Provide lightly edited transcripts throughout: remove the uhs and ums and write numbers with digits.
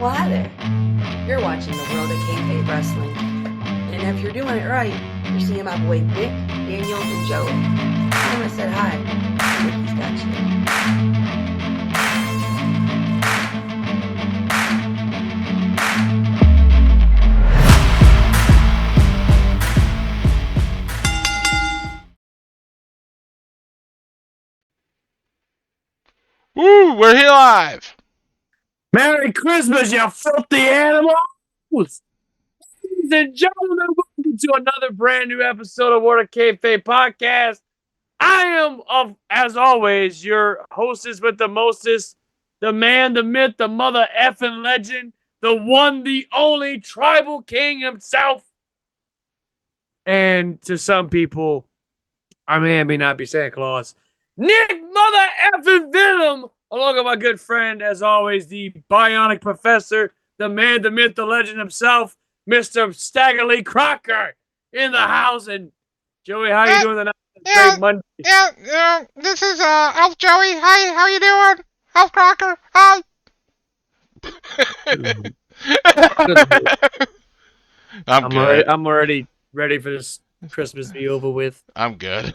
Well, hi there. You're watching the world of Kayfabe Wrestling. And if you're doing it right, you're seeing my boy Vic, Daniel, and Joey. Tell them I said hi. Vicky's got you. Woo, we're here live. Merry Christmas, you filthy animals! Ladies and gentlemen, welcome to another brand new episode of What a Kayfabe Podcast. I am, as always, your hostess with the mostest, the man, the myth, the mother effing legend, the one, the only tribal king himself. And to some people, I may not be Santa Claus, Nick Mother effing Venom, along with my good friend, as always, the bionic professor, the man, the myth, the legend himself, Mr. Staggerly Crocker in the house. And Joey, how you doing tonight? Great Monday. This is Elf Joey. Hi, how you doing? Elf Crocker. Hi. I'm good. I'm already ready for this Christmas to be over with. I'm good.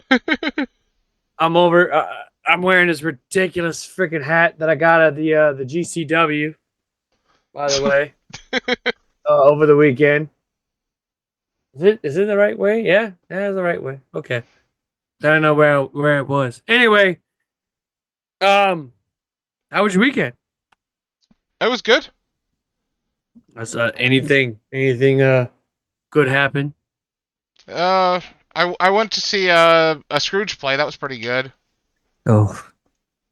I'm wearing this ridiculous freaking hat that I got at the GCW, by the way, over the weekend. Is it the right way? Yeah, that's the right way. Okay. I don't know where it was. Anyway, how was your weekend? It was good. That's anything good happen? I went to see a Scrooge play. That was pretty good. Oh,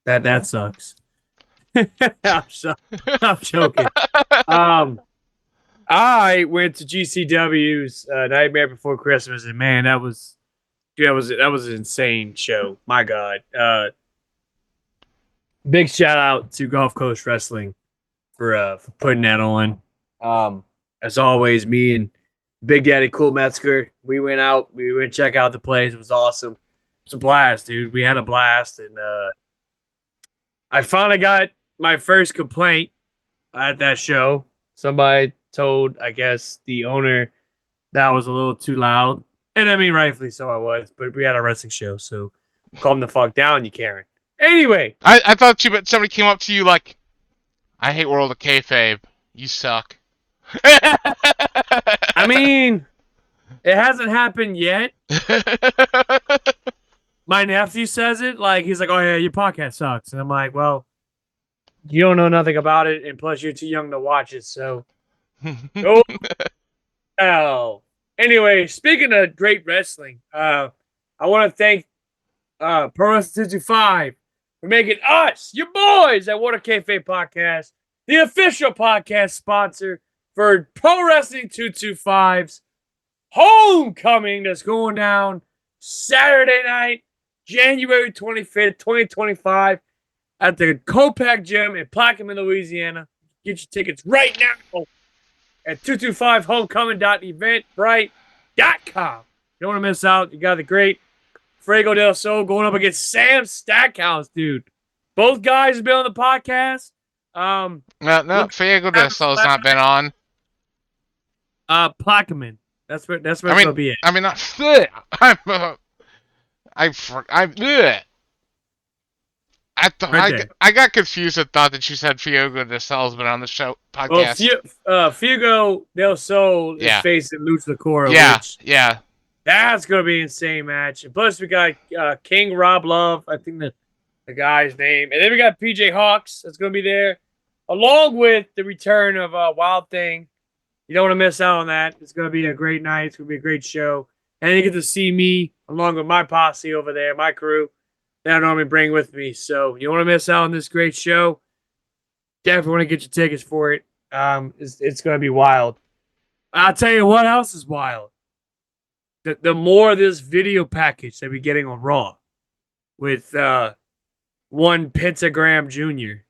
that sucks. I'm joking. I went to GCW's Nightmare Before Christmas, and man, that was an insane show. My God. Big shout out to Gulf Coast Wrestling for putting that on. As always, me and Big Daddy Cool Metzger, we went to check out the place. It was awesome. It was a blast, dude. We had a blast, and I finally got my first complaint at that show. Somebody told, I guess, the owner that was a little too loud. And I mean, rightfully so I was, but we had a wrestling show, so calm the fuck down, you Karen. Anyway. I thought somebody came up to you like, I hate World of Kayfabe. You suck. I mean, it hasn't happened yet. My nephew says it, like, he's like, oh yeah, your podcast sucks. And I'm like, well, you don't know nothing about it, and plus you're too young to watch it, so go hell. Anyway, speaking of great wrestling, I want to thank Pro Wrestling 225 for making us, your boys at What a Kayfabe Podcast, the official podcast sponsor for Pro Wrestling 225's homecoming that's going down Saturday night, January 25th, 2025, at the Copac Gym in Plaquemine, Louisiana. Get your tickets right now at 225homecoming.eventbrite.com. You don't want to miss out. You got the great Fuego del Sol going up against Sam Stackhouse, dude. Both guys have been on the podcast. No, Fuego del Sol's not been on. Plaquemine. That's where it's gonna be at. I mean, not. I got confused and thought that you said Fuego del Sol's been on the show podcast. Well, Fuego del Sol is facing Lucha Cora. Yeah. That's gonna be an insane match. And plus, we got King Rob Love, I think the guy's name, and then we got PJ Hawks that's gonna be there, along with the return of Wild Thing. You don't want to miss out on that. It's gonna be a great night. It's gonna be a great show, and you get to see me along with my posse over there, my crew that I normally bring with me. So you don't want to miss out on this great show. Definitely want to get your tickets for it. It's gonna be wild. I'll tell you what else is wild. The more of this video package that we're getting on Raw with one Pentagram Jr.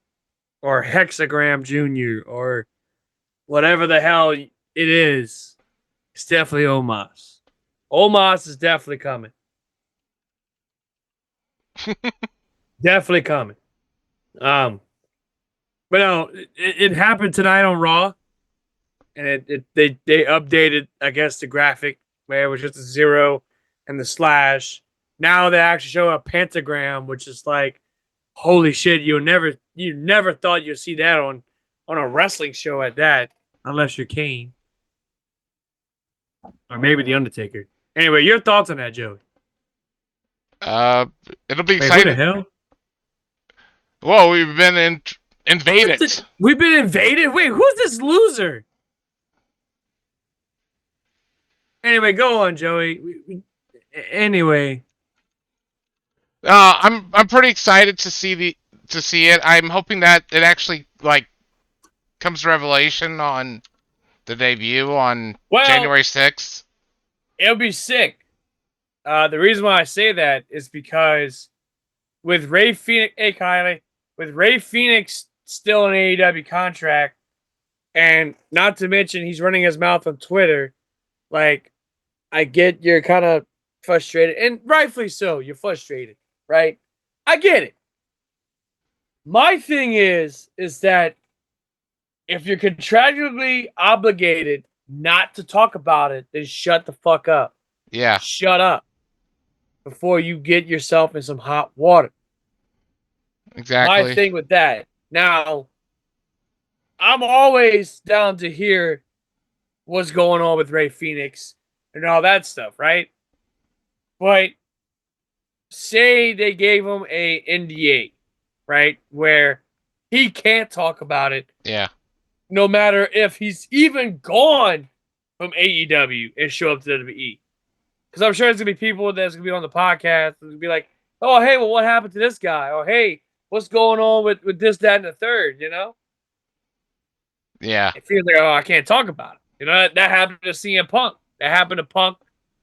or Hexagram Jr. or whatever the hell it is, it's definitely Omos. Omos is definitely coming. Definitely coming. But no, it happened tonight on Raw, and they updated, I guess, the graphic where it was just a 0 and the slash. Now they actually show a pentagram, which is like, holy shit! You never thought you'd see that on a wrestling show at that, unless you're Kane or maybe the Undertaker. Anyway, your thoughts on that, Joey? It'll be Wait, who the exciting. hell? Whoa, we've been invaded. We've been invaded? Wait, who's this loser? Anyway, go on, Joey. Anyway. I'm pretty excited to see it. I'm hoping that it actually like comes to revelation on the debut on January 6th. It'll be sick. The reason why I say that is because with Ray Phoenix, hey Kylie, with Ray Phoenix still an AEW contract, and not to mention he's running his mouth on Twitter, like, I get you're kind of frustrated, and rightfully so. You're frustrated, right? I get it. My thing is that if you're contractually obligated not to talk about it, then shut the fuck up. Yeah. Shut up before you get yourself in some hot water. Exactly. My thing with that. Now, I'm always down to hear what's going on with Ray Phoenix and all that stuff, right? But say they gave him a NDA, right, where he can't talk about it. Yeah. No matter if he's even gone from AEW and show up to WWE. Because I'm sure there's going to be people that's going to be on the podcast and be like, oh, hey, well, what happened to this guy? Or, hey, what's going on with this, that, and the third, you know? Yeah. It feels like, oh, I can't talk about it. You know, that happened to CM Punk. That happened to Punk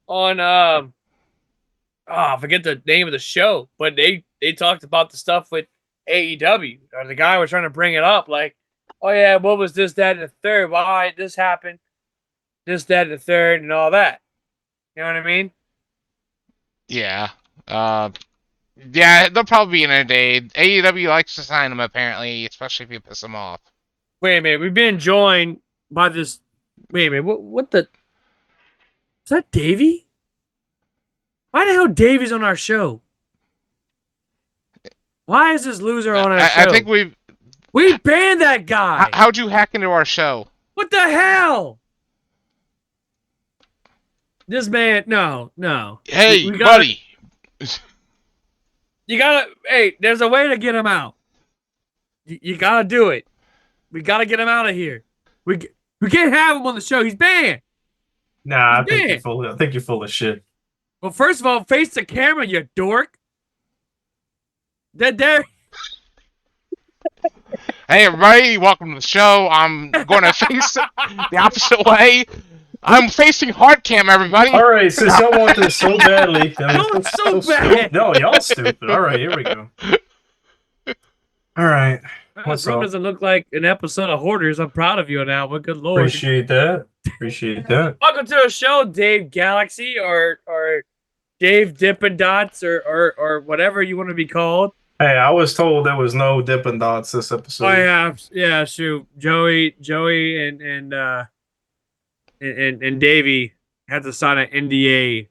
on, I forget the name of the show, but they talked about the stuff with AEW. Or the guy was trying to bring it up, like, oh, yeah, what was this, that, and the third? Why this happened? This, that, and the third, and all that. You know what I mean? Yeah. Yeah, they'll probably be in a day. AEW likes to sign them, apparently, especially if you piss them off. Wait a minute. We've been joined by this. Wait a minute. What the? Is that Davey? Why the hell Davey's on our show? Why is this loser on our show? I think we banned that guy. How'd you hack into our show? What the hell? This man, no. Hey, buddy. You gotta, hey, there's a way to get him out. You gotta do it. We gotta get him out of here. We can't have him on the show. He's banned. Nah, I think you're full of shit. Well, first of all, face the camera, you dork. There. Hey, everybody, welcome to the show. I'm going to face it the opposite way. I'm facing hard cam, everybody. All right, since y'all want this so badly. So bad. No, y'all stupid. All right, here we go. All right. This room doesn't look like an episode of Hoarders. I'm proud of you on that one. Good lord. Appreciate that. Welcome to the show, Dave Galaxy or Dave Dippin' Dots or whatever you want to be called. Hey, I was told there was no Dippin' Dots this episode. Oh yeah, shoot. Joey and Davey had to sign an NDA.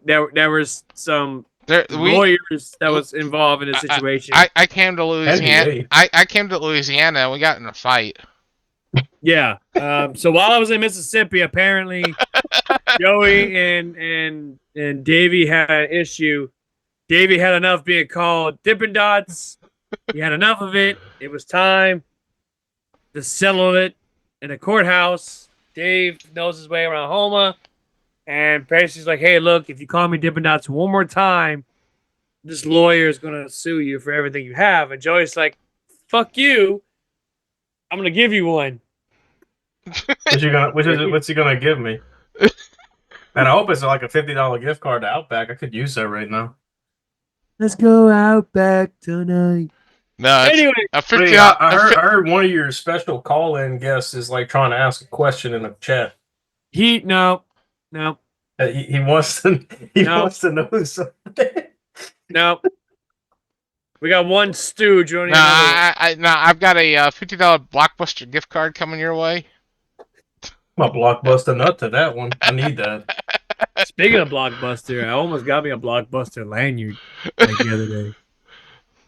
There was some lawyers that was involved in the situation. I came to Louisiana. I came to Louisiana and we got in a fight. Yeah. So while I was in Mississippi, apparently Joey and Davey had an issue. Davey had enough being called Dippin' Dots. He had enough of it. It was time to settle it in a courthouse. Dave knows his way around Homa. And basically, he's like, hey, look, if you call me Dippin' Dots one more time, this lawyer is going to sue you for everything you have. And Joey's like, fuck you. I'm going to give you one. What's he going to give me? And I hope it's like a $50 gift card to Outback. I could use that right now. Let's go Outback tonight. No, anyway, a 50. I heard one of your special call-in guests is like trying to ask a question in the chat. No. He wants to. He wants to know something. No. We got one stooge. We don't even Nah, have I've got a $50 Blockbuster gift card coming your way. I'm a Blockbuster nut to that one. I need that. Speaking of Blockbuster, I almost got me a Blockbuster lanyard like the other day.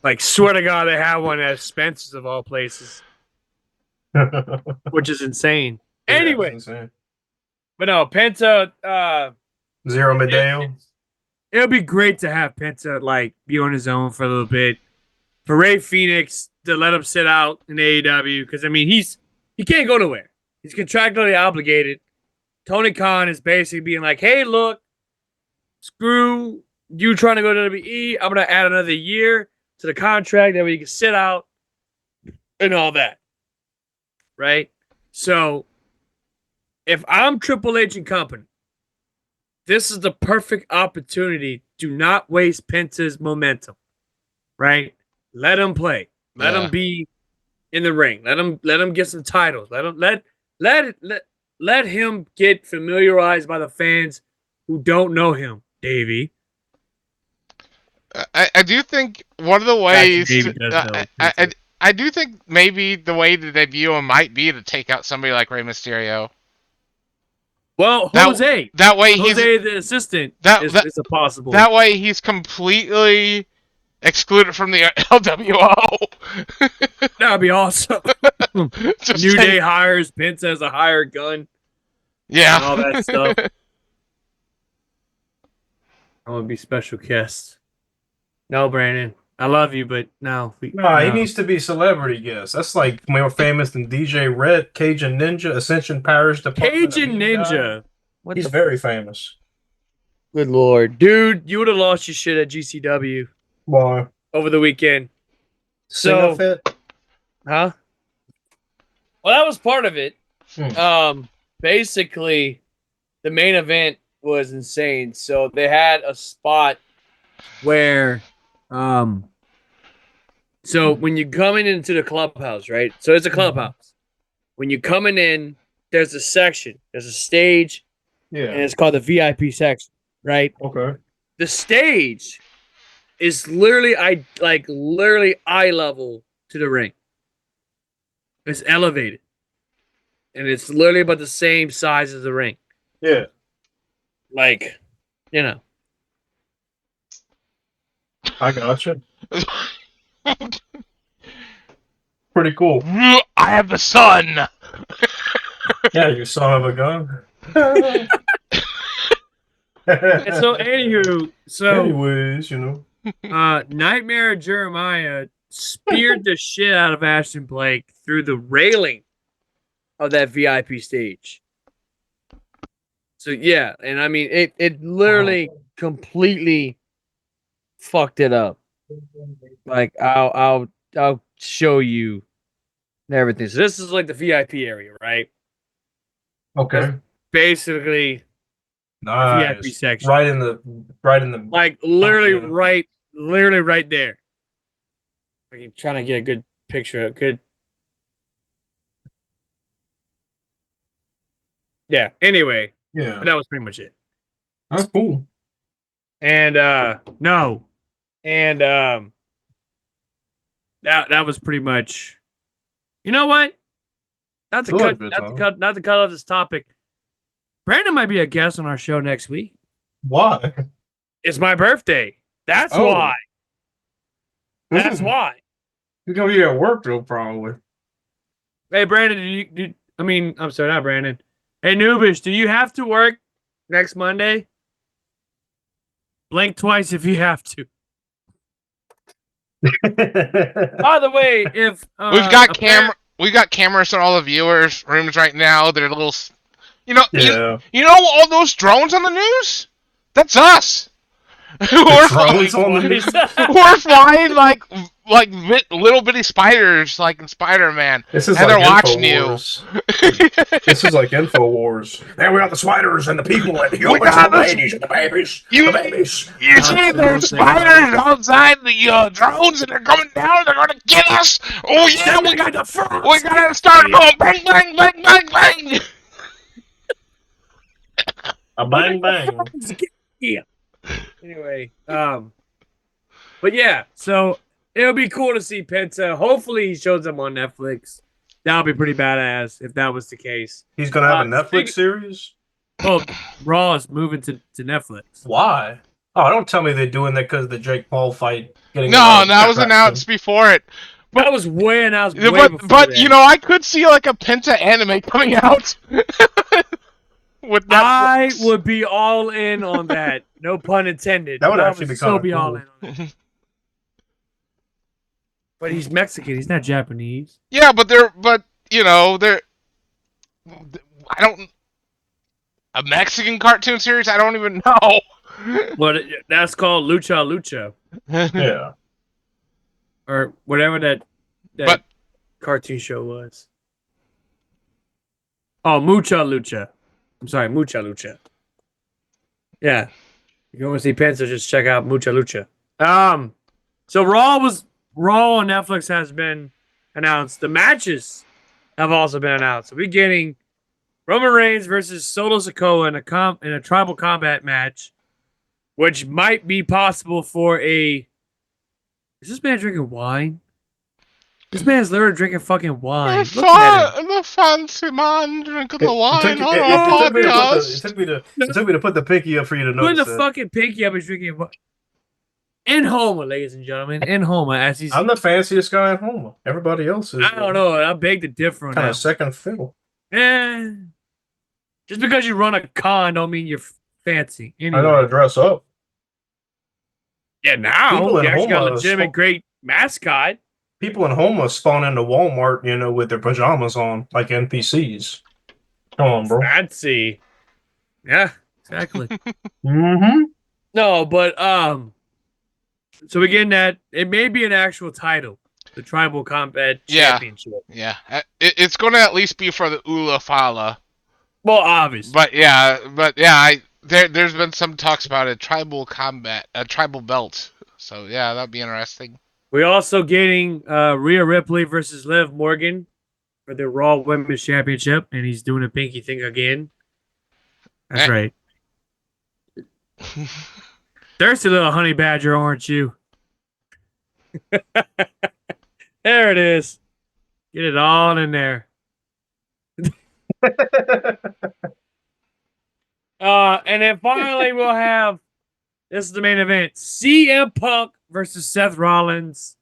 Like, swear to God, they have one at Spencer's of all places, which is insane. Yeah, Anyway, that's insane. but no, Penta. Zero Medeo. It'll be great to have Penta like be on his own for a little bit. For Ray Phoenix to let him sit out in AEW because I mean he can't go nowhere. He's contractually obligated. Tony Khan is basically being like, "Hey, look, screw you trying to go to WWE. I'm gonna add another year to the contract that way you can sit out and all that." Right? So if I'm Triple H and company, this is the perfect opportunity. Do not waste Penta's momentum. Right? Let him play. Let him be in the ring. Let him get some titles. Let him get familiarized by the fans who don't know him, Davey. I do think one of the ways Davey does know. I do think maybe the way to debut him might be to take out somebody like Rey Mysterio. Well, Jose. That way Jose, the assistant, is a possible. That way he's completely excluded from the LWO. That would be awesome. New Day hires Pence as a hired gun. Yeah. And all that stuff. I want to be special guest. No, Brandon. I love you, but no. He needs to be celebrity guest. That's like more famous than DJ Red, Cajun Ninja, Ascension Parish Department. Cajun Ninja. He's very famous. Good Lord. Dude, you would have lost your shit at GCW. Why? Over the weekend. So, huh? Well, that was part of it. Basically, the main event was insane. So they had a spot where, so when you're coming into the clubhouse, right? So it's a clubhouse. When you're coming in, there's a section, there's a stage, and it's called the VIP section, right? Okay. The stage is literally eye level to the ring. It's elevated. And it's literally about the same size as the ring. Yeah. Like, you know. I gotcha. Pretty cool. I have the sun. Yeah, you son of a gun. And so, anyways, you know. Nightmare Jeremiah speared the shit out of Ashton Blake through the railing of that VIP stage. So yeah, and I mean it literally completely fucked it up. Like I'll show you and everything. So this is like the VIP area, right? Okay. That's basically nice. VIP section. Right in the like literally right there. I'm trying to get a good picture. Yeah. Anyway. Yeah. But that was pretty much it. That's cool. And no. And that was pretty much. You know what? Not to cut off this topic. Brandon might be a guest on our show next week. Why? It's my birthday. That's why. That's why. You're gonna be at work though, probably. Hey, Brandon, I'm sorry, not Brandon. Hey, Noobish, do you have to work next Monday? Blink twice if you have to. By the way, if we've got cameras in all the viewers' rooms right now. They're little, you know all those drones on the news. That's us. We're flying like little bitty spiders, like in Spider-Man. This is and like they're watching you. This is like InfoWars. There we got the spiders and the people and the humans and the ladies and the babies. You see, there's spiders outside the drones, and they're coming down. They're gonna get us. Oh yeah, we gotta start going bang, bang, bang, bang, bang. A bang, bang. Yeah. Anyway, but yeah, so it'll be cool to see Penta. Hopefully, he shows up on Netflix. That would be pretty badass if that was the case. He's gonna have a Netflix series. Well, Raw is moving to Netflix. Why? Oh, don't tell me they're doing that because of the Jake Paul fight. No, that was announced before it. That was way announced. But you know, I could see like a Penta anime coming out. With Netflix. I would be all in on that. No pun intended. That would actually be kind of cool. All in on it. But he's Mexican. He's not Japanese. Yeah, but you know, a Mexican cartoon series? I don't even know. Well, that's called Lucha Lucha. Yeah. Or whatever that cartoon show was. Oh, Mucha Lucha. I'm sorry, Mucha Lucha. Yeah. If you want to see Penta, just check out Mucha Lucha. So Raw on Netflix has been announced. The matches have also been announced. So we're getting Roman Reigns versus Solo Sikoa in a tribal combat match, which might be possible for a... Is this man drinking wine? This man's literally drinking fucking wine. The fancy man drinking the wine on our podcast. It took me to put the pinky up for you to notice. Put the fucking pinky up. He's drinking wine. In Homa, ladies and gentlemen. In Homa. I'm the fanciest guy in Homa. Everybody else is. I don't know. I beg to differ on that. Kind of second fiddle. Just because you run a con don't mean you're fancy. Anyway. I know how to dress up. Yeah, now you actually got a legitimate great mascot. People in Homa spawn into Walmart, you know, with their pajamas on, like NPCs. Come on, bro. Fancy. Yeah, exactly. Mm-hmm. No, but so again, that it may be an actual title, the Tribal Combat Championship. Yeah, it's going to at least be for the Ula Fala. Well, obviously. But there's been some talks about a tribal belt. So yeah, that'd be interesting. We're also getting Rhea Ripley versus Liv Morgan for the Raw Women's Championship, and he's doing a pinky thing again. That's right. Thirsty little honey badger, aren't you? There it is. Get it all in there. And then finally we'll have, this is the main event, CM Punk versus Seth Rollins.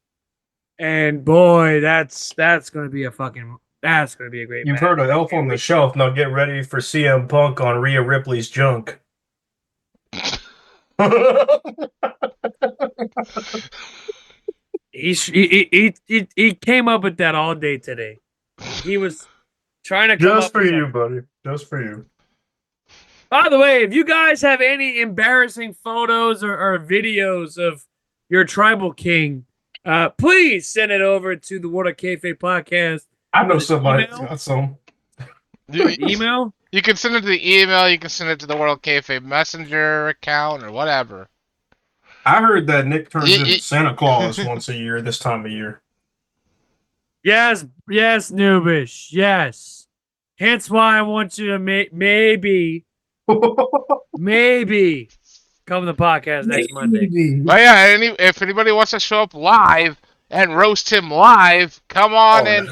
And boy, that's going to be a great match. You've heard of Elf on the Shelf. Now get ready for CM Punk on Rhea Ripley's junk. He came up with that all day today. He was trying to come just for you, buddy. Just for you. By the way, if you guys have any embarrassing photos or videos of your tribal king, please send it over to the World of Kayfabe podcast. I know somebody got some. Email? You can send it to the email. You can send it to the World Kayfabe Messenger account or whatever. I heard that Nick turns into Santa Claus once a year this time of year. Yes, Noobish, yes. Hence why I want you to maybe come to the podcast next Monday. But yeah, if anybody wants to show up live and roast him live, come on and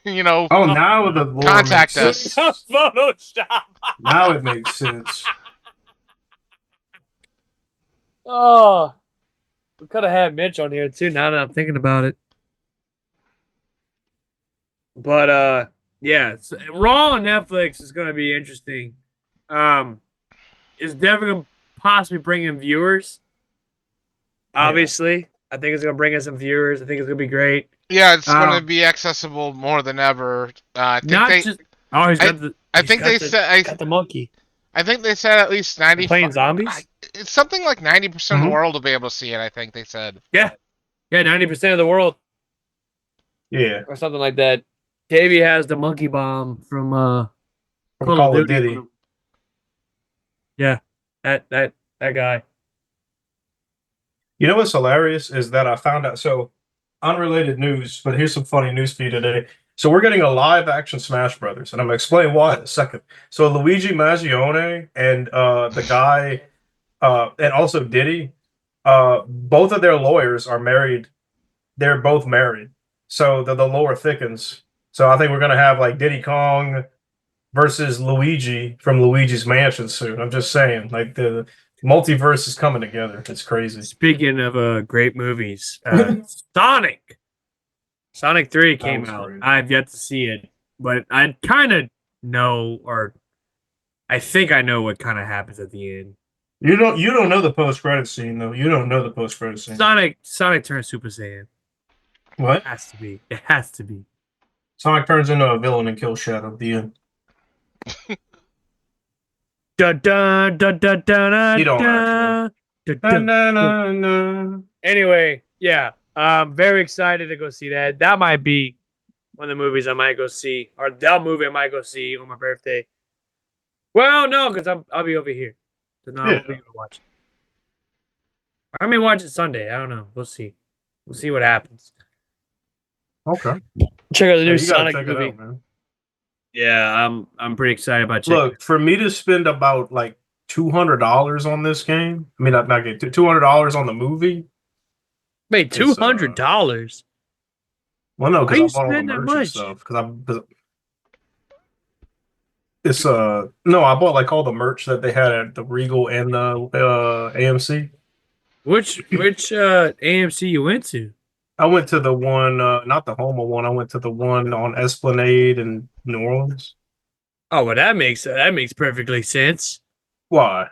now the contact us. Photoshop. Now it makes sense. Oh, we could have had Mitch on here too. Now that I'm thinking about it, but Raw on Netflix is going to be interesting. It's definitely going to possibly bring in viewers. Obviously, yeah. I think it's going to bring in some viewers. I think it's going to be great. Yeah, it's going to be accessible more than ever. I think they said the monkey. I think they said at least 90. Playing zombies. It's something like 90% of the world will be able to see it. I think they said. Yeah, 90% of the world. Yeah, or something like that. Davey has the monkey bomb from Call of Duty. Yeah, that guy. You know what's hilarious is that I found out. So, unrelated news, but here's some funny news for you today. So we're getting a live action Smash Brothers, and I'm gonna explain why in a second. So Luigi Maggione and the guy, and also Diddy, both of their lawyers are married they're both married, so the lore thickens. So I think we're gonna have like Diddy Kong versus Luigi from Luigi's Mansion soon. I'm just saying, like the multiverse is coming together. It's crazy. Speaking of great movies, Sonic. Sonic 3 came out. Great. I've yet to see it, but I kind of know, or I think I know what kind of happens at the end. You don't know the post credit scene though. You don't know the post credit scene. Sonic turns Super Saiyan. What? It has to be. It has to be. Sonic turns into a villain and kills Shadow. The end. Da da da da da You don't da. Anyway, yeah, I'm very excited to go see that. That might be one of the movies I might go see, or the movie I might go see on my birthday. Well, no, because I'll be over here. So no, Yeah. I'll be watching. I may watch it Sunday. I don't know. We'll see. We'll see what happens. Okay. Check out the new You gotta Sonic check movie. it out, man. Yeah, I'm pretty excited about checking. Look, for me to spend about like $200 on this game, I mean, not get $200 on the movie. Wait, $200? Well, no, Why because you I bought all the spend that merch and much? stuff. It's no, I bought like all the merch that they had at the Regal and the AMC. Which AMC you went to? I went to the one, not the Homa one. I went to the one on Esplanade in New Orleans. Oh, well, that makes perfectly sense. Why?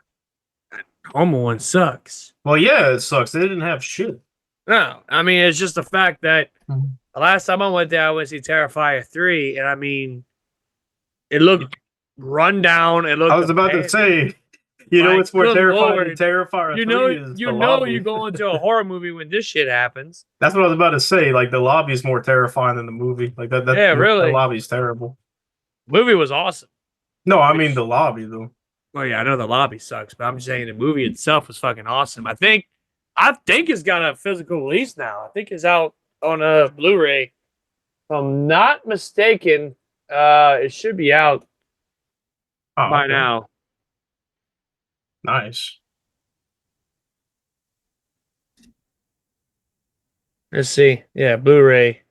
Homa one sucks. Well, yeah, it sucks. They didn't have shit. No, I mean it's just the fact that Mhm. the last time I went there, I went to see Terrifier 3, and I mean, it looked run down. It looked. I was about to say, it's more good terrifying Lord. than Terrifier 3 is you the know, lobby. you go into a horror movie when this shit happens. That's what I was about to say. Like the lobby is more terrifying than the movie. Like that. Yeah, really. The lobby's terrible. Movie was awesome. No, I mean the lobby though. Well, yeah, I know the lobby sucks, but I'm just saying the movie itself was fucking awesome. I think it's got a physical release now. I think it's out on a Blu-ray. If I'm not mistaken, it should be out by now. Nice. Let's see. Yeah, Blu-ray.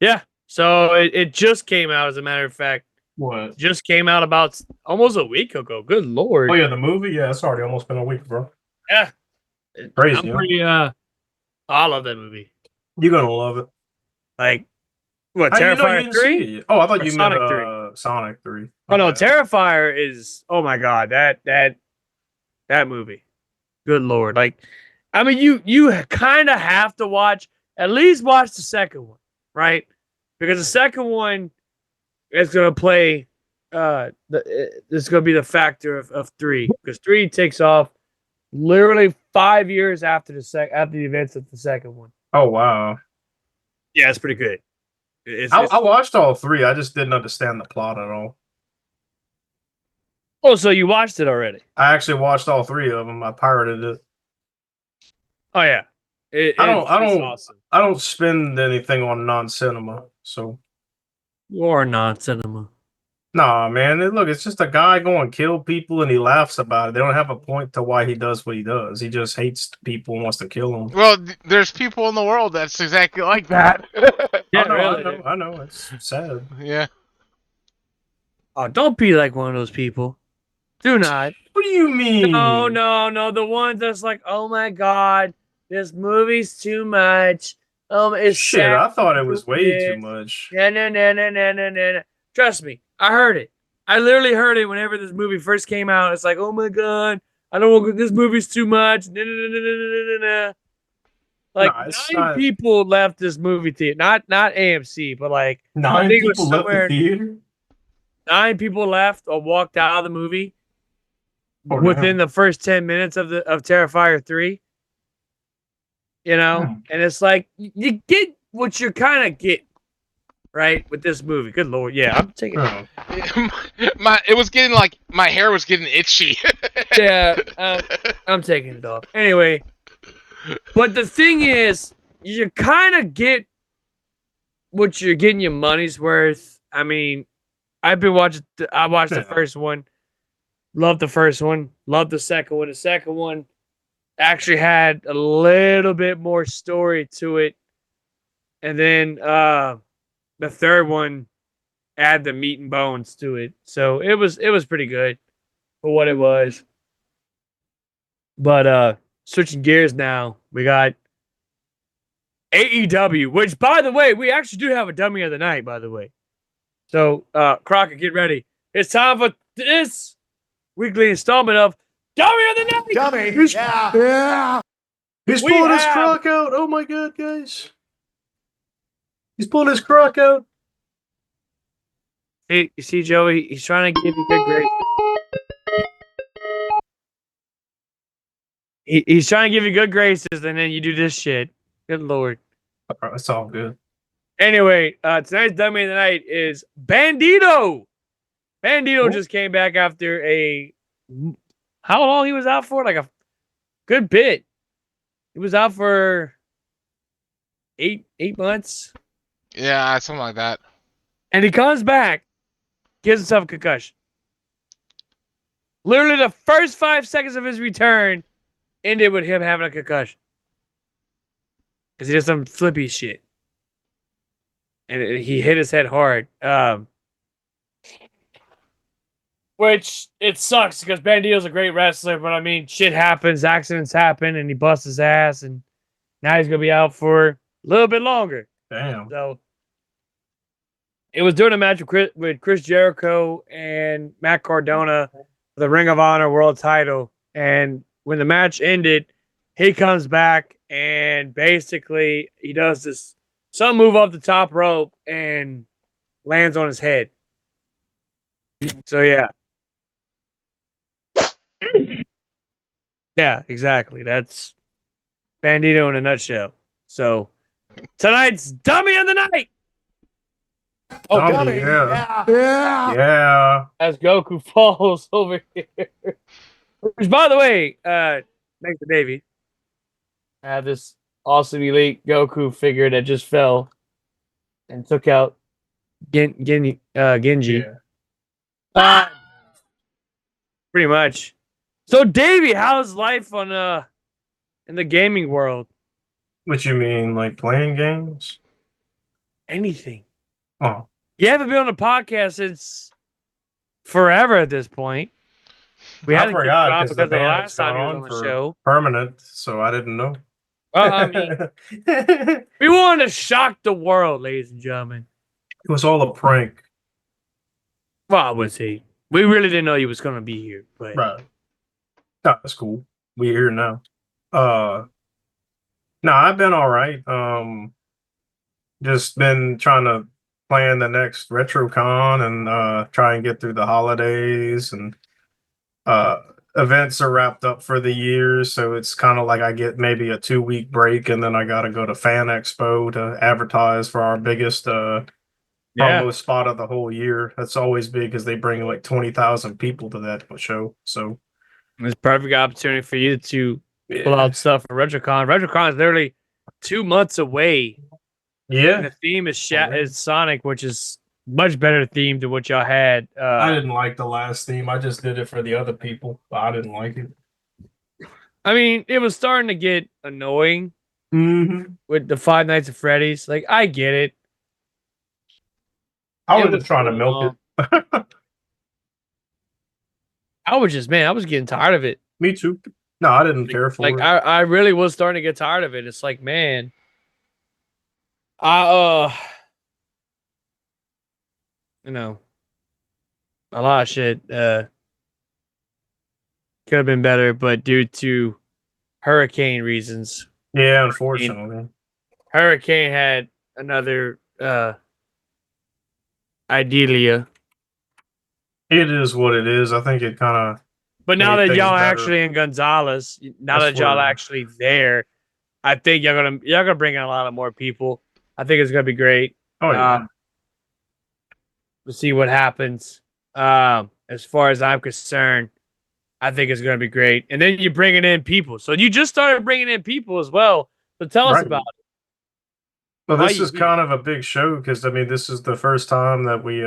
Yeah. So it just came out, as a matter of fact. What? Just came out about almost a week ago. Good Lord. Oh yeah, the movie. Yeah, it's already almost been a week, bro. Yeah. Crazy. I'm pretty. I love that movie. You're gonna love it. Like, what? How do you know you Terrifier didn't 3? see it? Oh, I thought Or you Sonic meant 3? Sonic 3. Oh no, Okay. Terrifier is. Oh my god, that movie. Good Lord. Like, I mean, you kind of have to at least watch the second one, right? Because the second one is gonna play. This is gonna be the factor of 3, because 3 takes off literally 5 years after the events of the second one. Oh wow. Yeah, it's pretty good. I watched all 3. I just didn't understand the plot at all. Oh, so you watched it already? I actually watched all 3 of them. I pirated it. Oh yeah. It's awesome. I don't spend anything on non-cinema, so. Or non-cinema. Nah, man. Look, it's just a guy going to kill people and he laughs about it. They don't have a point to why he does what he does. He just hates people and wants to kill them. Well, there's people in the world that's exactly like that. Yeah, I know. It's sad. Yeah. Oh, don't be like one of those people. Do not. What do you mean? No. The one that's like, oh my god, this movie's too much. It's shit. sad. I thought it was way too much. No. Trust me, I heard it. I literally heard it whenever this movie first came out. It's like, oh my god, I don't want this movie's too much. Like nine people left this movie theater. Not AMC, but like 9 people left the theater. 9 people left or walked out of the movie within the first 10 minutes of Terrifier 3. And it's like you get what you're kind of getting, right, with this movie. Good Lord, yeah, I'm taking it. It was getting like my hair was getting itchy. Yeah, I'm taking it off. Anyway, but the thing is, you kind of get what you're getting your money's worth. I mean, I watched the first one, loved the first one, loved the second one. The second one actually had a little bit more story to it. And then the third one add the meat and bones to it. So it was pretty good for what it was. But switching gears now, we got AEW, which by the way, we actually do have a dummy of the night, by the way. So Crockett, get ready. It's time for this weekly installment of Dummy of the Night. Dummy. Yeah. He's pulling his crock out. Oh my god, guys. He's pulling his crock out. Hey, you see, Joey, he's trying to give you good graces. He's trying to give you good graces, and then you do this shit. Good lord. It's all good. Anyway, tonight's Dummy of the Night is Bandito. Bandito just came back after how long he was out for? Like a good bit. He was out for 8 months. Yeah, something like that. And he comes back, gives himself a concussion. Literally the first 5 seconds of his return ended with him having a concussion. Because he did some flippy shit. And he hit his head hard. Which, it sucks because Bandito's a great wrestler, but I mean, shit happens, accidents happen, and he busts his ass, and now he's going to be out for a little bit longer. Damn. So, it was during a match with Chris Jericho and Matt Cardona for the Ring of Honor World title. And when the match ended, he comes back and basically he does some move off the top rope and lands on his head. So, yeah. Yeah, exactly. That's Bandito in a nutshell. So, tonight's Dummy of the Night. Oh, Dummy, dummy. Yeah. As Goku falls over here. Which, by the way, thanks to Davey, I have this awesome elite Goku figure that just fell and took out Genji. Yeah. Pretty much. So, Davey, how's life on in the gaming world? What you mean, like playing games? Anything. Oh. You haven't been on the podcast since forever at this point. I forgot because of the last time you was on the show. Permanent, so I didn't know. Well, I mean, we wanted to shock the world, ladies and gentlemen. It was all a prank. Well, I would say we really didn't know he was going to be here, but Right. No, that's cool. We're here now. No, I've been all right. Just been trying to plan the next RetroCon and try and get through the holidays, and events are wrapped up for the year, so it's kind of like I get maybe a 2-week break, and then I got to go to Fan Expo to advertise for our biggest promo spot of the whole year. That's always big because they bring like 20,000 people to that show. So it's a perfect opportunity for you to pull out stuff for RetroCon. RetroCon is literally 2 months away. Yeah. And the theme is Sonic, which is much better theme than what y'all had. I didn't like the last theme. I just did it for the other people, but I didn't like it. I mean, it was starting to get annoying with the Five Nights at Freddy's. Like, I get it. I was just trying to milk it. I was getting tired of it. Me too. No, I didn't care for it. I really was starting to get tired of it. It's like, man, you know, a lot of shit could have been better, but due to hurricane reasons. Yeah, unfortunately. Hurricane had another Idealia. It is what it is. I think it kind of. But now that y'all actually in Gonzales, now that y'all actually there, I think y'all gonna bring in a lot of more people. I think it's gonna be great. Oh yeah. We'll see what happens. As far as I'm concerned, I think it's gonna be great. And then you're bringing in people, so you just started bringing in people as well. So tell us about it. Well, this is kind of a big show because I mean, this is the first time that we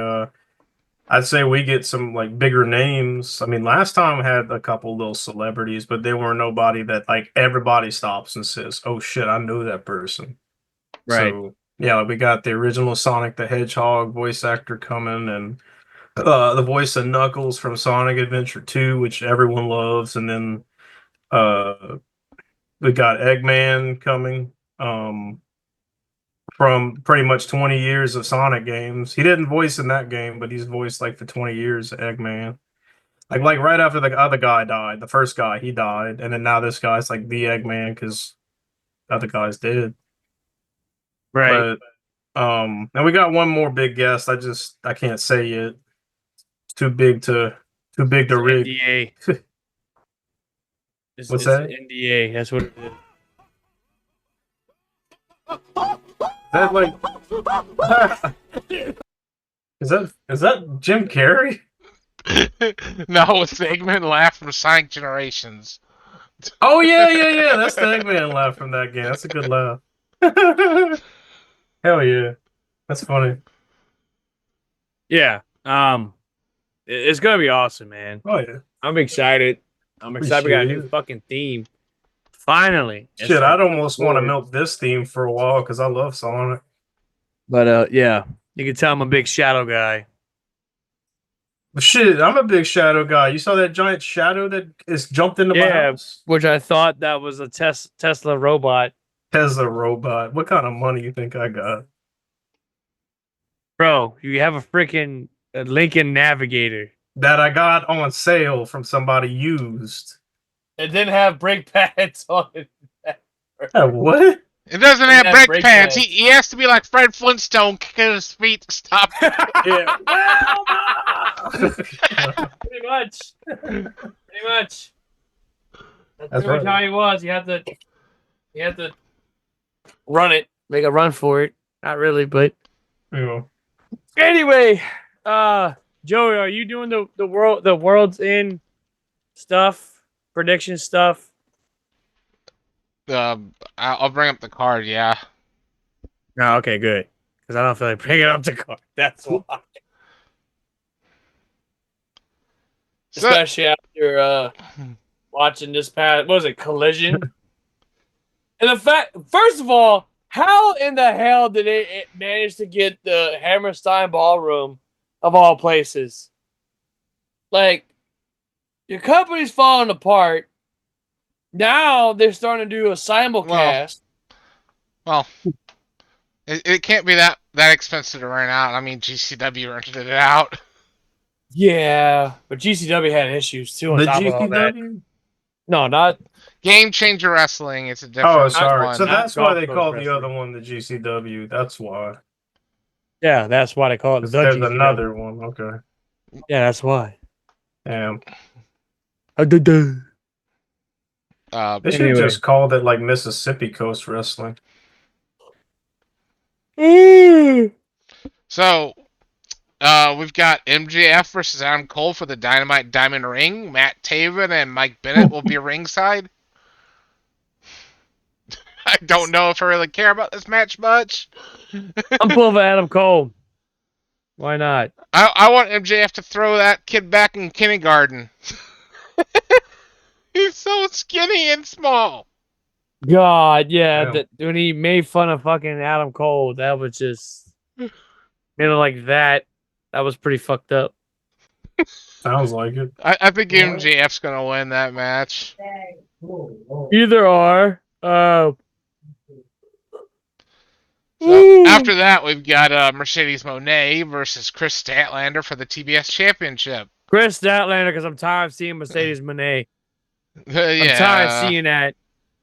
I'd say we get some like bigger names. I mean, last time I had a couple little celebrities, but they were nobody that like everybody stops and says, "Oh shit, I know that person." Right. So yeah, we got the original Sonic the Hedgehog voice actor coming, and the voice of Knuckles from Sonic Adventure 2, which everyone loves, and then uh, we got Eggman coming from pretty much 20 years of Sonic games. He didn't voice in that game, but he's voiced like for 20 years Eggman. Like right after the other guy died, the first guy he died, and then now this guy's like the Eggman because the other guy's dead. Right. But and we got one more big guest. I can't say it. It's too big to rig. NDA. What's that? NDA. That's what it is. That like is that Jim Carrey? No, it's the Eggman laugh from Sonic Generations. Oh yeah. That's the Eggman laugh from that game. That's a good laugh. Hell yeah, that's funny. Yeah. It's gonna be awesome, man. Oh yeah. I'm excited. We got a new Appreciate fucking theme. Finally. Shit, I'd almost want to milk this theme for a while because I love Sonic. But yeah, you can tell I'm a big shadow guy. But shit, I'm a big shadow guy. You saw that giant shadow that is jumped into my house? Which I thought that was a Tesla robot. Tesla robot. What kind of money you think I got? Bro, you have a freaking Lincoln Navigator. That I got on sale from somebody used. It didn't have brake pads on it. What? It doesn't have brake pads. He has to be like Fred Flintstone, kicking his feet to stop. Yeah. Pretty much. Pretty much. That's That's pretty much how he was. You have to run it. Make a run for it. Not really, but Yeah. anyway, Joey, are you doing the world's end stuff, prediction stuff? I'll bring up the card. Yeah. Oh, okay, good. Because I don't feel like bringing up the card. That's why. Especially after watching this past, what was it, Collision? And the fact, first of all, how in the hell did they manage to get the Hammerstein Ballroom of all places? Like, your company's falling apart. Now they're starting to do a simulcast. Well, it can't be that expensive to rent out. I mean, GCW rented it out. Yeah, but GCW had issues too. On top of all that. No, not Game Changer Wrestling. It's a different. Oh, sorry. one. So that's why they call Wrestling. the other one the GCW. That's why. Yeah, that's why they call it the There's GCW. another one. Okay. Yeah, that's why. Damn. They should have just called it like Mississippi Coast Wrestling. So, we've got MJF versus Adam Cole for the Dynamite Diamond Ring. Matt Taven and Mike Bennett will be ringside. I don't know if I really care about this match much. I'm pulling for Adam Cole. Why not? I want MJF to throw that kid back in kindergarten. He's so skinny and small. God, yeah. When he made fun of fucking Adam Cole, that was just, like that. That was pretty fucked up. Sounds like it. I think MJF's gonna win that match. Either or. So after that, we've got Mercedes Moné versus Chris Statlander for the TBS Championship. Chris Statlander, because I'm tired of seeing Mercedes Moné. Yeah. I'm tired of seeing that.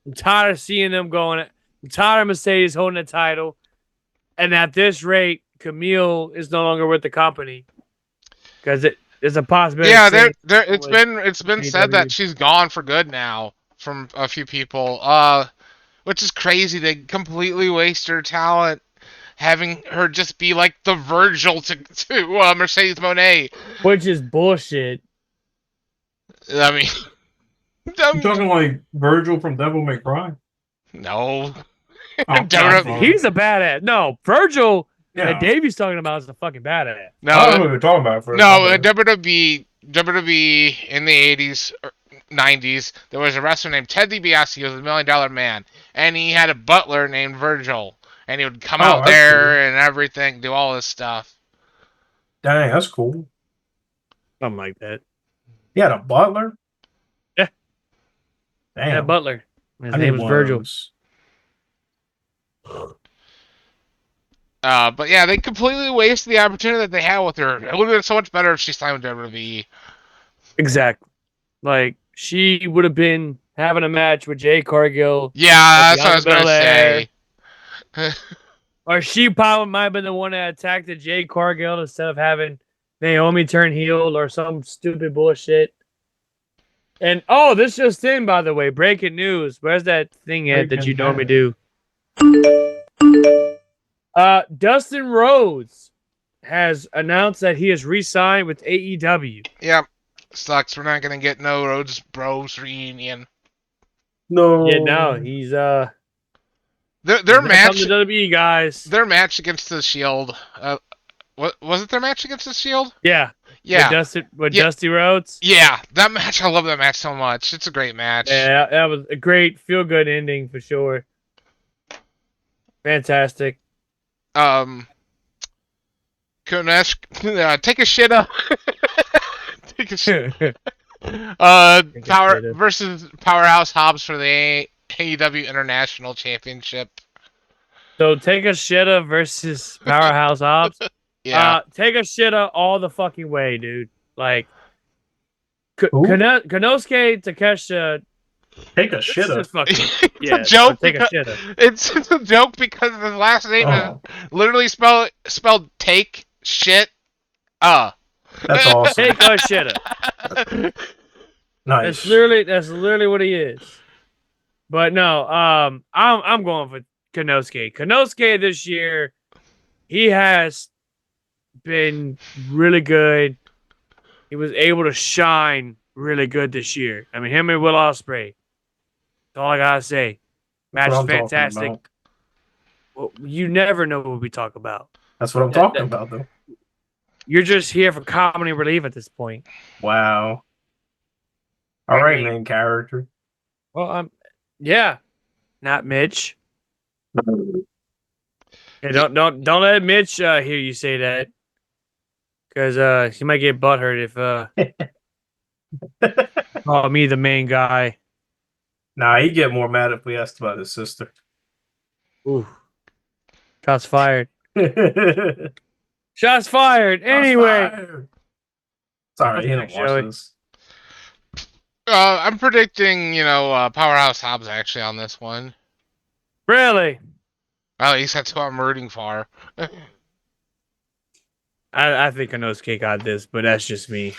I'm tired of seeing them going. I'm tired of Mercedes holding the title. And at this rate, Camille is no longer with the company. Because there's a possibility. Yeah, it's been said that she's gone for good now from a few people. Which is crazy. They completely waste her talent having her just be like the Virgil to Mercedes Moné. Which is bullshit. I mean, you talking like Virgil from Devil May Cry? No. He's a badass. No, Virgil Yeah. That Davey's talking about is a fucking badass. No, I don't know what we're talking about first. no, WWE in the 80s or 90s, there was a wrestler named Ted DiBiase. He was a $1 Million Man, and he had a butler named Virgil, and he would come out that's there and everything, do all this stuff. Dang, that's cool. Something like that. He had a butler? Yeah. Damn. Yeah, butler. His I name need was one of Virgil. those. But yeah, they completely wasted the opportunity that they had with her. It would have been so much better if she signed with WWE. Exactly. Like, she would have been having a match with Jay Cargill. Yeah, that's what I was going to Belair. say. Or she probably might have been the one that attacked the Jay Cargill instead of having Naomi turn heel or some stupid bullshit. And, oh, this just in, by the way. Breaking news. Where's that thing at that you normally do? Dustin Rhodes has announced that he has re-signed with AEW. Yep. Sucks. We're not going to get no Rhodes Bros reunion. No. Yeah, no, he's Their match match, to WWE guys. their match against the Shield. What was it? Their match against the Shield? Yeah, Yeah, with Dusty Rhodes. yeah. That match, I love that match so much. It's a great match. Yeah, that was a great feel-good ending for sure. Fantastic. Konesh, take a shit up. Take a shit. shit up. Versus Powerhouse Hobbs for the AEW International Championship. So take a shitta versus Powerhouse Hobbs. Yeah. Take a shitta all the fucking way, dude. Like, Who? Konosuke Takeshita. Take a This shit is up. just fucking, It's yeah, a joke. Take a because- shitta. It's a joke because his last name Oh, is literally spelled take shit. that's awesome. Take a shitta. Nice. That's literally what he is. But no, I'm going for Konosuke. Konosuke this year, he has been really good. He was able to shine really good this year. I mean, him and Will Ospreay. That's all I gotta say. Match That's is what I'm talking fantastic. about. Well, you never know what we talk about. That's what I'm talking about, though. You're just here for comedy relief at this point. Wow. All right, main character. Well, yeah, not Mitch. Hey, don't let Mitch hear you say that, because he might get butthurt if call me the main guy. Nah, he'd get more mad if we asked about his sister. Ooh, shots fired. Anyway. Shots fired. Anyway, Sorry, he didn't Joey. watch this. I'm predicting, Powerhouse Hobbs actually on this one. really, Well, at least that's who I'm rooting for. I think Konosuke got this, but that's just me.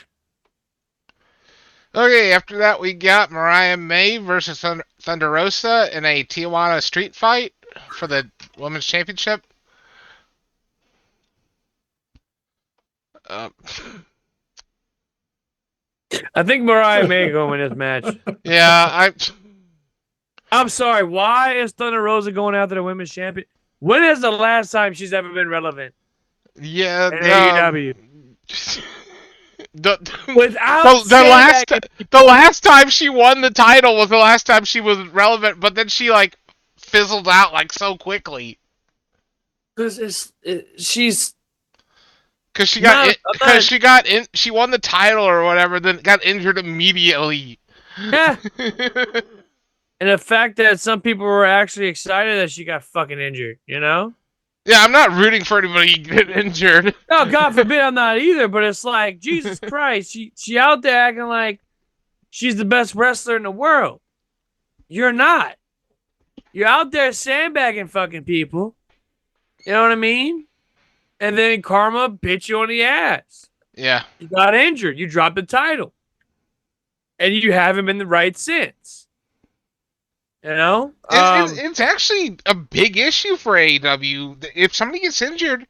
Okay, after that we got Mariah May versus Thunder Rosa in a Tijuana street fight for the Women's Championship. I think Mariah May going win this match. Yeah, I'm sorry. Why is Thunder Rosa going after the women's champion? When is the last time she's ever been relevant yeah. in AEW? Without The last time she won the title was the last time she was relevant, but then she fizzled out so quickly. Because she's Because she she won the title or whatever, then got injured immediately. yeah. And the fact that some people were actually excited that she got fucking injured, Yeah, I'm not rooting for anybody to get injured. No, God forbid I'm not either, but it's like, Jesus Christ, she out there acting like she's the best wrestler in the world. You're not. You're out there sandbagging fucking people. You know what I mean? And then karma bit you on the ass. Yeah. You got injured. You dropped the title. And you haven't been the right since. You know? It's actually a big issue for AEW. If somebody gets injured,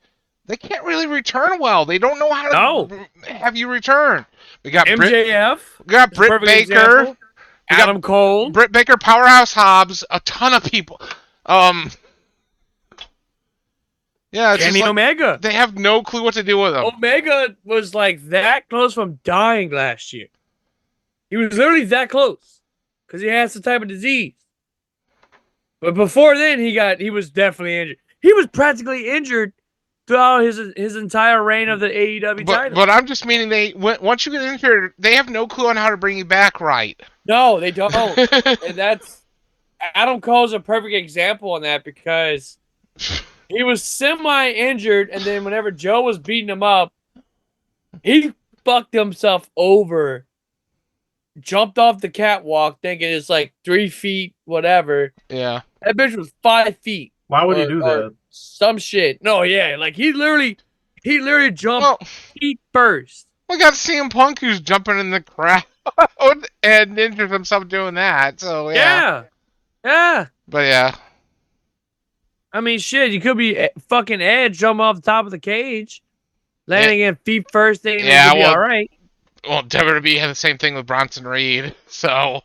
they can't really return well. They don't know how to have you return. We got MJF. We got Britt Baker. Example. Adam Cole. Britt Baker, Powerhouse Hobbs, a ton of people. Yeah, it's Kenny just like, Omega. they have no clue what to do with him. Omega was like that close from dying last year. He was literally that close because he had some type of disease. But before then, he was definitely injured. He was practically injured throughout his entire reign of the AEW title. But I'm just meaning once you get injured, they have no clue on how to bring you back right. No, they don't. And that's Adam Cole's a perfect example on that because he was semi-injured, and then whenever Joe was beating him up, he fucked himself over, jumped off the catwalk thinking it's like 3 feet, whatever. Yeah. That bitch was 5 feet. Why would he do that? Some shit. No, yeah, like he literally jumped feet first. We got CM Punk who's jumping in the crowd and injured himself doing that. So Yeah. But yeah. I mean, shit, you could be fucking Edge jumping off the top of the cage, landing in feet first, thinking it'll be all right. Well, WWE had the same thing with Bronson Reed, so.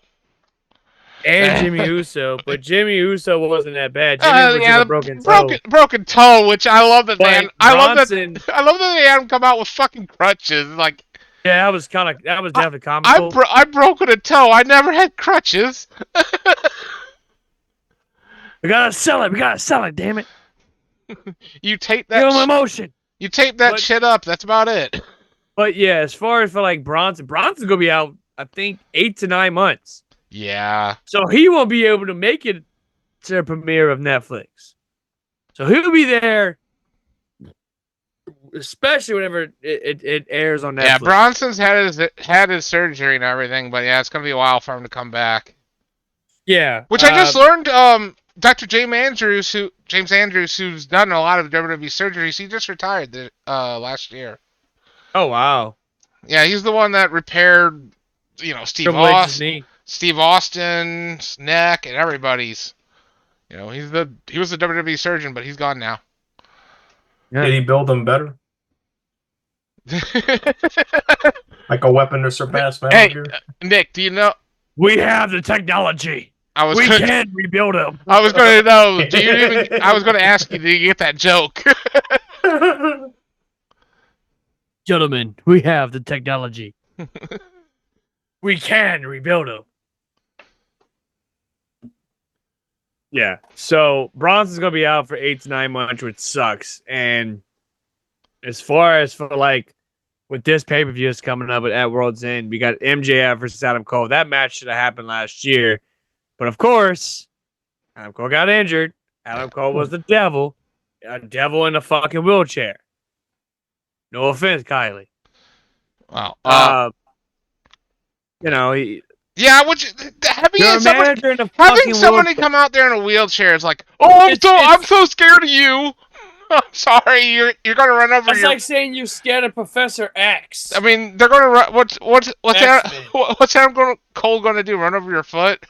And Jimmy Uso, but Jimmy Uso wasn't that bad. Jimmy was just a broken toe. Broken toe, which I love that they I love that they had him come out with fucking crutches. Like, yeah, that was definitely comical. I broken a toe. I never had crutches. We gotta sell it, damn it. You tape that. Give him emotion. You tape that shit up. That's about it. But yeah, as far as for like Bronson's gonna be out, I think 8 to 9 months. Yeah. So he won't be able to make it to the premiere of Netflix. So he'll be there, especially whenever it airs on Netflix. Yeah, Bronson's had his surgery and everything, but yeah, it's gonna be a while for him to come back. Yeah. Which I just learned. Dr. James Andrews, who's done a lot of WWE surgeries, he just retired last year. Oh wow. Yeah, he's the one that repaired, Steve Austin's neck and everybody's. He was the WWE surgeon, but he's gone now. Yeah. Did he build them better? Like a weapon to surpass Metal Gear? Nick, do you know? We have the technology. We can rebuild him. I was going to know. I was going to ask you, do you get that joke? Gentlemen, we have the technology. We can rebuild him. Yeah. So Bronson's gonna be out for 8 to 9 months, which sucks. And as far as for like with this pay-per-view is coming up at World's End, we got MJF versus Adam Cole. That match should have happened last year. But of course, Adam Cole got injured. Adam Cole was the devil. A devil in a fucking wheelchair. No offense, Kylie. Wow. Having somebody come out there in a wheelchair is like, I'm so scared of you. I'm sorry, you're gonna run over. It's like saying you scared of Professor X. I mean, they're gonna run. What's Adam Cole gonna do? Run over your foot?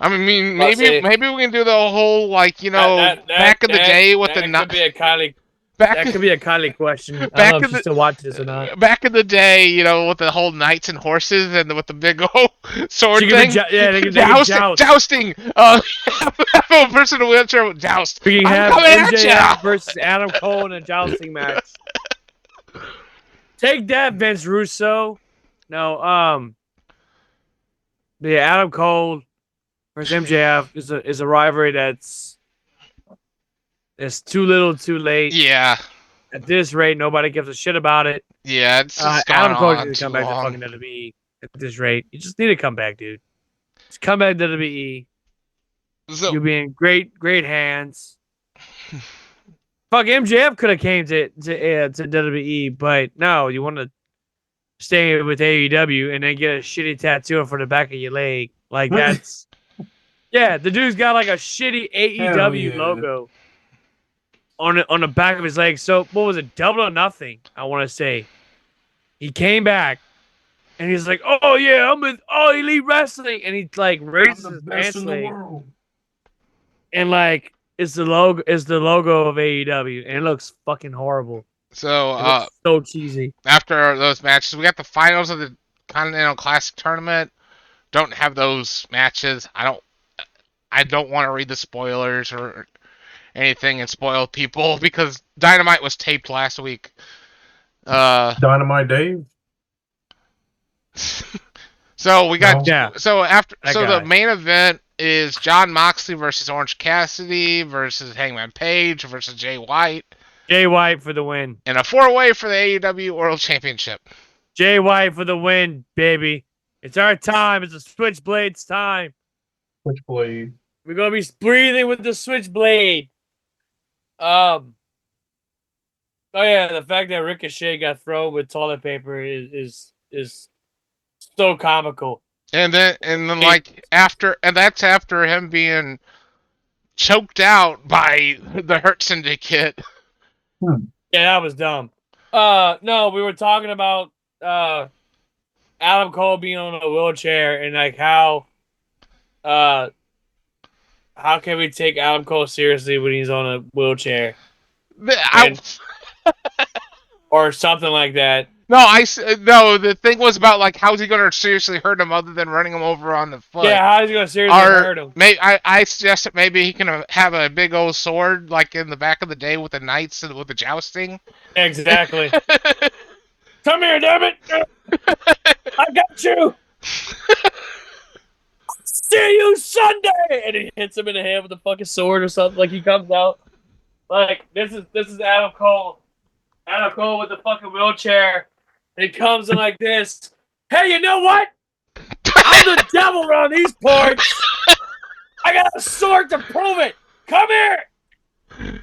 I mean, maybe we can do the whole back in the day with the that could be a Kylie question. I don't know if she still watches this or not. Back in the day, with the whole knights and horses and with the big old sword thing. Jousting. A person in a wheelchair with joust. We can have MJF versus Adam Cole in a jousting match. Take that, Vince Russo. No, yeah, Adam Cole versus MJF is a rivalry that's too little, too late. Yeah. At this rate, nobody gives a shit about it. Yeah, it's just Adam Cole needs to come back to fucking WWE at this rate. You just need to come back, dude. Just come back to WWE. You'll be in great hands. Fuck, MJF could have came to WWE, but no, you want to stay with AEW and then get a shitty tattoo for the back of your leg. Like that's yeah, the dude's got like a shitty AEW logo on the back of his leg. So what was it? Double or Nothing, I want to say. He came back and he's like, "Oh yeah, I'm with All Elite Wrestling," and he like raises his pants leg, and like it's the logo of AEW, and it looks fucking horrible. So so cheesy. After those matches, we got the finals of the Continental Classic tournament. Don't have those matches. I don't want to read the spoilers or anything and spoil people because Dynamite was taped last week. Dynamite Dave. So we got Yeah. the main event is John Moxley versus Orange Cassidy versus Hangman Page versus Jay White. Jay White for the win. And a 4-way for the AEW World Championship. Jay White for the win, baby. It's our time. It's the Switchblade's time. Switchblade. We're gonna be breathing with the Switchblade. Oh yeah, the fact that Ricochet got thrown with toilet paper is so comical. And then that's after him being choked out by the Hurt Syndicate. Yeah, that was dumb. No, we were talking about Adam Cole being on a wheelchair and like how can we take Adam Cole seriously when he's on a wheelchair or something like that. No, the thing was about like how's he gonna seriously hurt him other than running him over on the foot? Yeah, how's he gonna seriously hurt him? I suggested maybe he can have a big old sword like in the back of the day with the knights and with the jousting. Exactly. Come here, damn it! I got you. See you Sunday, and he hits him in the head with a fucking sword or something. Like he comes out like this is Adam Cole. Adam Cole with the fucking wheelchair. He comes in like this. Hey, you know what? I'm the devil around these parts. I got a sword to prove it. Come here.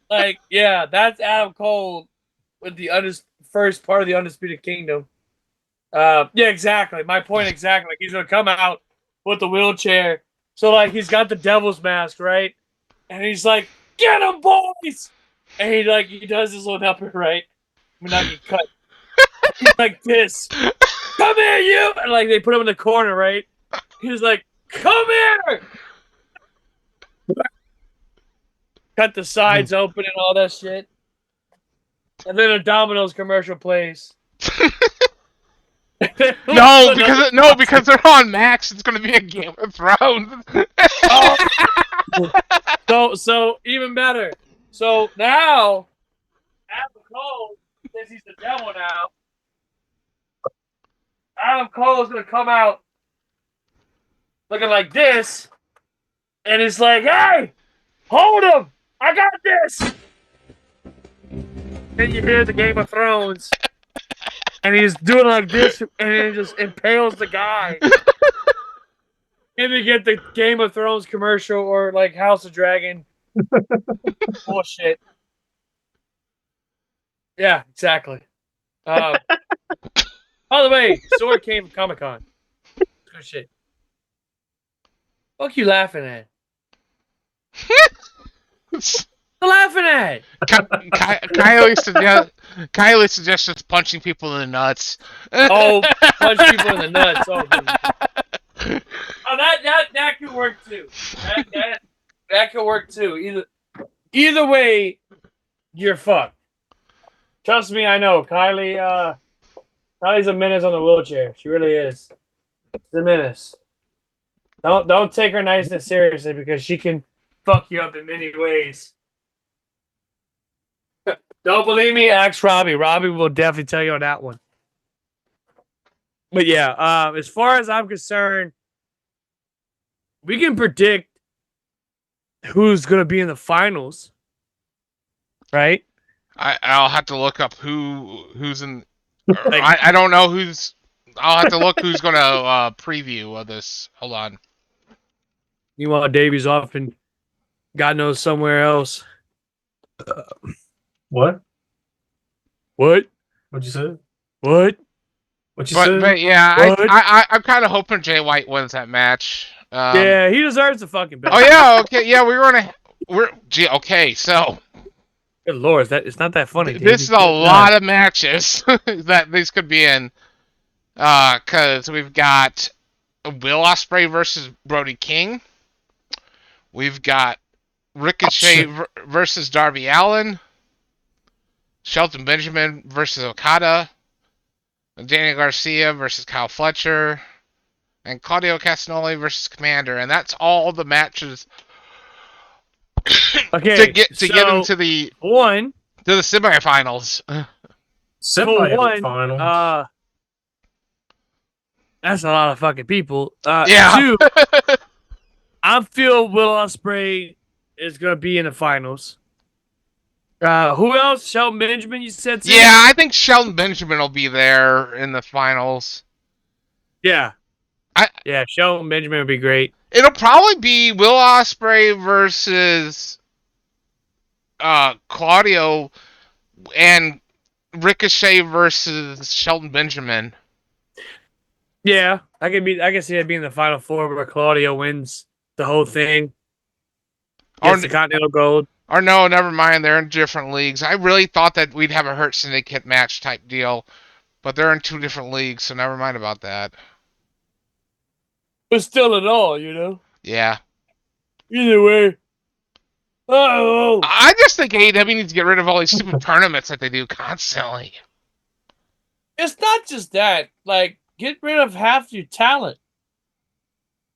Like, yeah, that's Adam Cole with the first part of the Undisputed Kingdom. Yeah, exactly. My point exactly. Like, he's gonna come out with the wheelchair. So like he's got the devil's mask, right? And he's like, "Get him, boys!" And he does his little upper right. I mean, not get cut. He's like this. Come here, you! And like they put him in the corner, right? He's like, "Come here!" Cut the sides open and all that shit. And then a Domino's commercial plays. because they're on Max. It's gonna be a Game of Thrones. So even better. So now, Adam Cole, since he's the devil now, Adam Cole is gonna come out looking like this, and it's like, "Hey, hold him! I got this!" And you hear the Game of Thrones. And he's doing like this, and he just impales the guy. And they get the Game of Thrones commercial or like House of Dragon bullshit. Yeah, exactly. By the way, Sword came from Comic-Con. Good shit. What you laughing at? What laughing at? Kylie suggests punching people in the nuts. Oh, punch people in the nuts. Oh, that could work too. That could work too. Either way, you're fucked. Trust me, I know. Kylie's a menace on the wheelchair. She really is. She's a menace. Don't take her niceness seriously because she can fuck you up in many ways. Don't believe me? Ask Robbie. Robbie will definitely tell you on that one. But yeah, as far as I'm concerned, we can predict who's going to be in the finals, right? I'll have to look up who's in. I don't know who's. I'll have to look who's going to preview of this. Hold on. Meanwhile, Davey's off and God knows somewhere else. What? What? What'd you say? What? What you said? But yeah, I'm kind of hoping Jay White wins that match. Yeah, he deserves the fucking belt. Oh yeah, okay, yeah, okay. So, good lord, it's not that funny. This is a lot of matches that these could be in. Because we've got Will Ospreay versus Brody King. We've got Ricochet versus Darby Allin. Shelton Benjamin versus Okada. Daniel Garcia versus Kyle Fletcher. And Claudio Castagnoli versus Commander. And that's all the matches Okay, to get into the semifinals. Semi-finals. That's a lot of fucking people. Yeah. 2, I feel Will Ospreay is gonna be in the finals. Who else? Shelton Benjamin, you said? Too? Yeah, I think Shelton Benjamin will be there in the finals. Yeah. Yeah, Shelton Benjamin would be great. It'll probably be Will Ospreay versus Claudio and Ricochet versus Shelton Benjamin. Yeah, I can see it being the final 4 where Claudio wins the whole thing. Gets the Continental Gold. Or no, never mind. They're in different leagues. I really thought that we'd have a Hurt Syndicate match type deal, but they're in 2 different leagues, so never mind about that. But still at all, you know? Yeah. Either way. Oh. I just think AEW needs to get rid of all these stupid tournaments that they do constantly. It's not just that. Like, get rid of half your talent.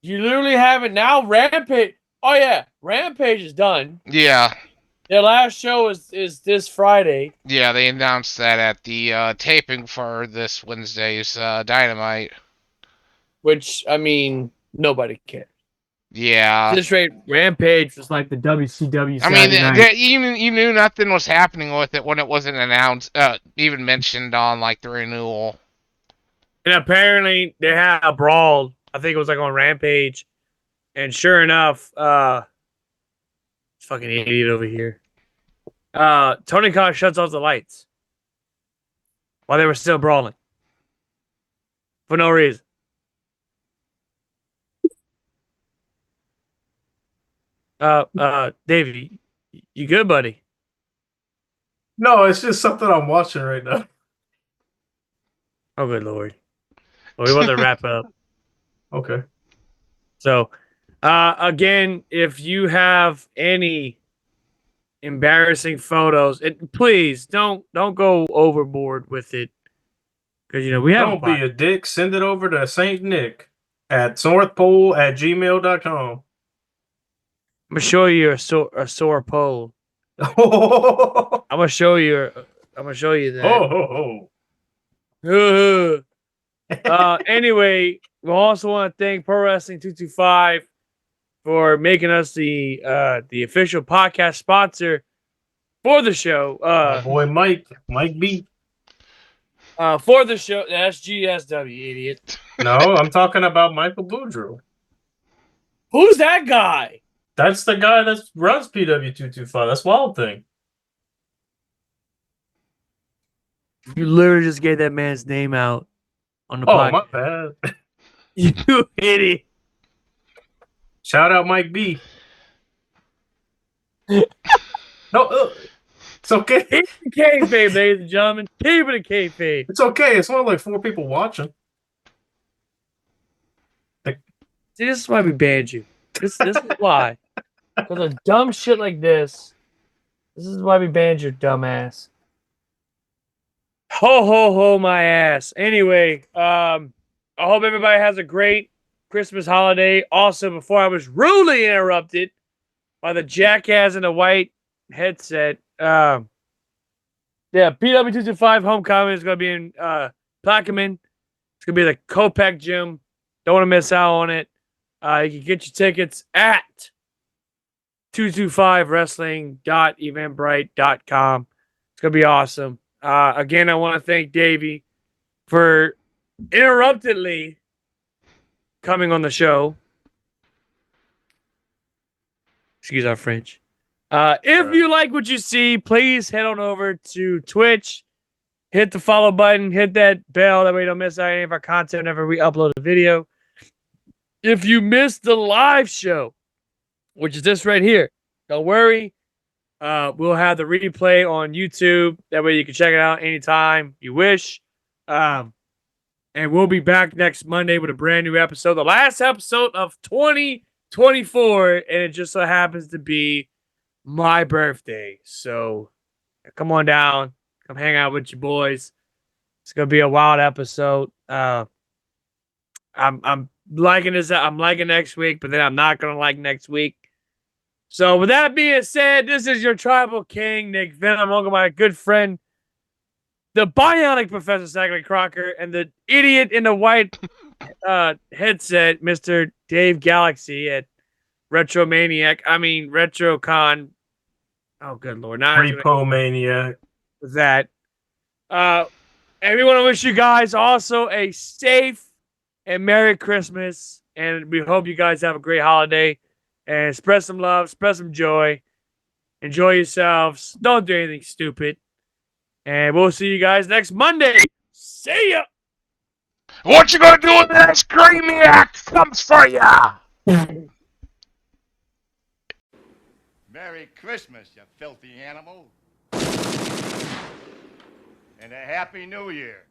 You literally have it now. Rampage. Oh, yeah. Rampage is done. Yeah. Their last show is this Friday. Yeah, they announced that at the taping for this Wednesday's Dynamite. Which, I mean, nobody cares. Yeah. This rate, Rampage was like the WCW. I mean, you knew nothing was happening with it when it wasn't announced, even mentioned on like the renewal. And apparently they had a brawl. I think it was like on Rampage, and sure enough, fucking idiot over here. Tony Khan shuts off the lights while they were still brawling for no reason. Davey, you good, buddy? No, it's just something I'm watching right now. Oh, good lord. Well, we want to wrap up. Okay. So, again, if you have any embarrassing photos, please don't go overboard with it, because we have. Don't be a dick. Send it over to Saint Nick at northpole@gmail.com. I'm gonna show you a sore pole. Oh, I'm gonna show you that. oh. Anyway, we also want to thank Pro Wrestling 225 for making us the official podcast sponsor for the show. My boy Mike B. For the show, that's GSW, idiot. No, I'm talking about Michael Boudreaux. Who's that guy? That's the guy that runs PW225. That's Wild Thing. You literally just gave that man's name out on the podcast. My bad. You idiot. Shout out Mike B. No, it's okay. Keep the kayfabe, ladies and gentlemen. Keep it a kayfabe. It's okay. It's only like 4 people watching. See, this is why we banned you. This is why. Because of dumb shit like this. This is why we banned your dumb ass. Ho, ho, ho, my ass. Anyway, I hope everybody has a great Christmas holiday. Also, before I was rudely interrupted by the jackass in the white headset, PW225 Homecoming is going to be in Plaquemine. It's going to be the Kopech Gym. Don't want to miss out on it. You can get your tickets at 225wrestling.eventbrite.com. It's going to be awesome. Again, I want to thank Davey for interruptedly coming on the show. Excuse our French. If you like what you see, please head on over to Twitch. Hit the follow button. Hit that bell. That way you don't miss out on any of our content whenever we upload a video. If you missed the live show, which is this right here, don't worry. We'll have the replay on YouTube. That way you can check it out anytime you wish. And we'll be back next Monday with a brand new episode. The last episode of 2024. And it just so happens to be my birthday. So come on down. Come hang out with your boys. It's going to be a wild episode. I'm liking this. I'm liking next week, but then I'm not going to like next week. So with that being said, this is your Tribal King, Nick Venom, along with my good friend, the Bionic Professor Zachary Crocker, and the idiot in the white headset, Mr. Dave Galaxy at RetroCon. Oh, good Lord. Not Repo Maniac. with that. And we want to wish you guys also a safe and Merry Christmas. And we hope you guys have a great holiday. And spread some love, spread some joy. Enjoy yourselves. Don't do anything stupid. And we'll see you guys next Monday. See ya. What you gonna do when that Screamiac comes for ya? Merry Christmas, you filthy animal. And a Happy New Year.